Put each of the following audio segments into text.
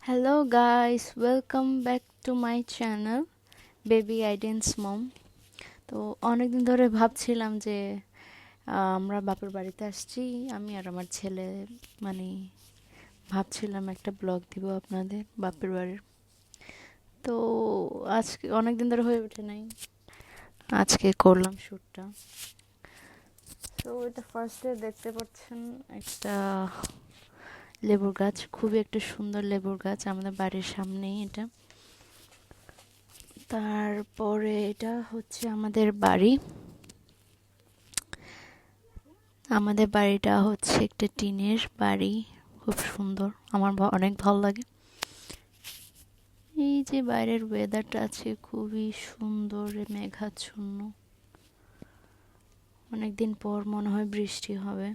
Hello guys, welcome back to my channel Baby Aidens Mom। তো অনেকদিন ধরে ভাবছিলাম যে আমরা বাপের বাড়িতে আসছি, আমি আর আমার ছেলে, মানে ভাবছিলাম একটা ব্লগ দিব আপনাদের বাপের বাড়ির। তো আজকে অনেকদিন ধরে হয়ে ওঠে নাই, আজকে করলাম শ্যুটটা। তো এটা ফার্স্টে দেখতে পাচ্ছেন একটা লেবুর গাছ, খুবই একটা সুন্দর লেবুর গাছ, আমাদের বাড়ির সামনেই এটা। তারপরে এটা হচ্ছে আমাদের বাড়ি। আমাদের বাড়িটা হচ্ছে একটা টিনের বাড়ি, খুব সুন্দর, আমার অনেক ভালো লাগে। এই যে বাইরের ওয়েদারটা আছে খুবই সুন্দর, মেঘাচ্ছন্ন, অনেকদিন পর মনে হয় বৃষ্টি হবে।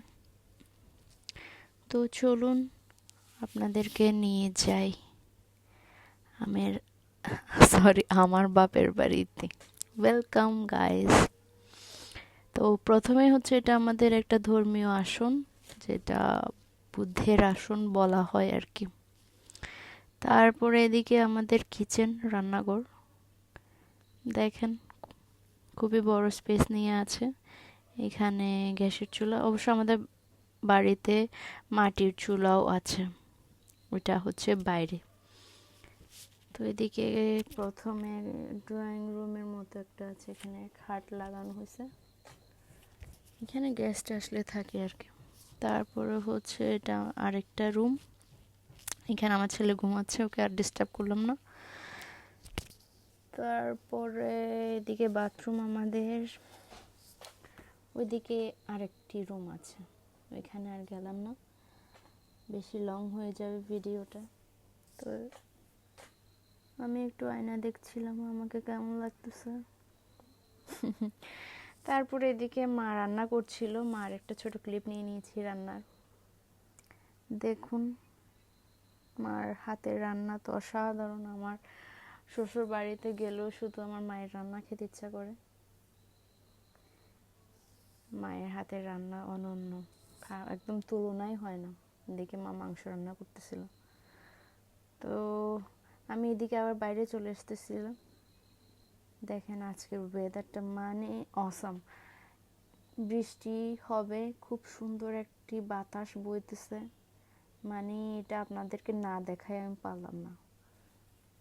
তো চলুন আপনাদেরকে নিয়ে যাই আমার আমার বাপের বাড়িতে। Welcome guys. তো প্রথমে হচ্ছে এটা আমাদের একটা ধর্মীয় আসন, যেটা বুদ্ধের আসন বলা হয় আর কি। তারপরে এদিকে আমাদের কিচেন, রান্নাঘর দেখেন, খুবই বড় স্পেস নিয়ে আছে। এখানে গ্যাসের চুলা, অবশ্য আমাদের বাড়িতে মাটির চুলাও আছে, ওইটা হচ্ছে বাইরে। তো এদিকে প্রথমে ড্রয়িং রুমের মতো একটা আছে, এখানে খাট লাগানো হয়েছে, এখানে গেস্ট আসলে থাকে আর কি। তারপরে হচ্ছে এটা আরেকটা রুম, এখানে আমার ছেলে ঘুমাচ্ছে, ওকে আর ডিস্টার্ব করলাম না। তারপরে এদিকে বাথরুম আমাদের, ওইদিকে আরেকটি রুম আছে, ওইখানে আর গেলাম না, বেশি লং হয়ে যাবে ভিডিওটা। তো আমি একটু আয়না দেখছিলাম আমাকে কেমন লাগতেছে। তারপরে এদিকে মা রান্না করছিল, মার একটা ছোট ক্লিপ নিয়ে নিয়েছি রান্নার। দেখুন মার হাতের রান্না তো অসাধারণ, আমার শ্বশুর বাড়িতে গেলেও শুধু আমার মায়ের রান্না খেতে ইচ্ছা করে। মায়ের হাতের রান্না অনন্য, একদম তুলনাই হয় না। এদিকে মা মাংস রান্না করতেছিল, তো আমি এদিকে আবার বাইরে চলে আসতেছিলাম। দেখেন আজকের ওয়েদারটা মানে অসাম, বৃষ্টি হবে, খুব সুন্দর একটি বাতাস বইতেছে, মানে এটা আপনাদেরকে না দেখায় আমি পারলাম না।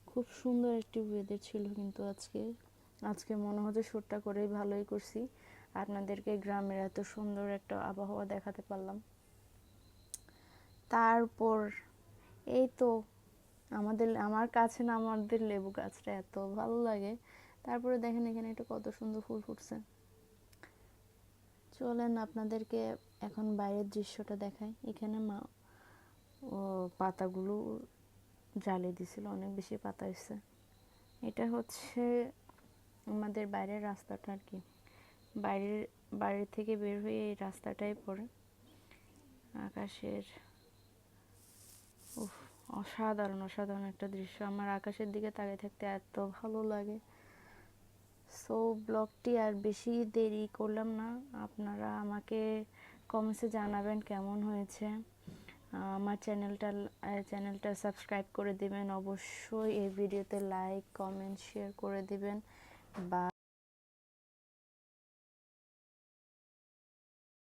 খুব সুন্দর একটি ওয়েদার ছিল কিন্তু আজকে আজকে মনে হচ্ছে শ্যুটটা করেই ভালোই করছি, আপনাদেরকে গ্রামের এত সুন্দর একটা আবহাওয়া দেখাতে পারলাম। তারপর এই তো আমার কাছে না, আমাদের লেবু গাছটা এত ভালো লাগে। তারপরে দেখেন এখানে একটা কত সুন্দর ফুল ফুটছে। চলেন আপনাদেরকে এখন বাইরের দৃশ্যটা দেখাই। এখানে মা ও পাতাগুলো জ্বালিয়ে দিছিল, অনেক বেশি পাতা এসছে। এটা হচ্ছে আমাদের বাইরের রাস্তাটা আর কি, বাইরের থেকে বের হয়ে এই রাস্তাটাই পড়ে। আকাশের উফ, অসাধারণ অসাধারণ একটা দৃশ্য, আমার আকাশের দিকে তাকিয়ে থাকতে এত ভালো লাগে। সো ব্লগটি আর বেশি দেরি করলাম না, আপনারা আমাকে কমেন্টসে জানাবেন কেমন হয়েছে। আমার চ্যানেলটা সাবস্ক্রাইব করে দিবেন, অবশ্যই এই ভিডিওতে লাইক কমেন্ট শেয়ার করে দিবেন। বা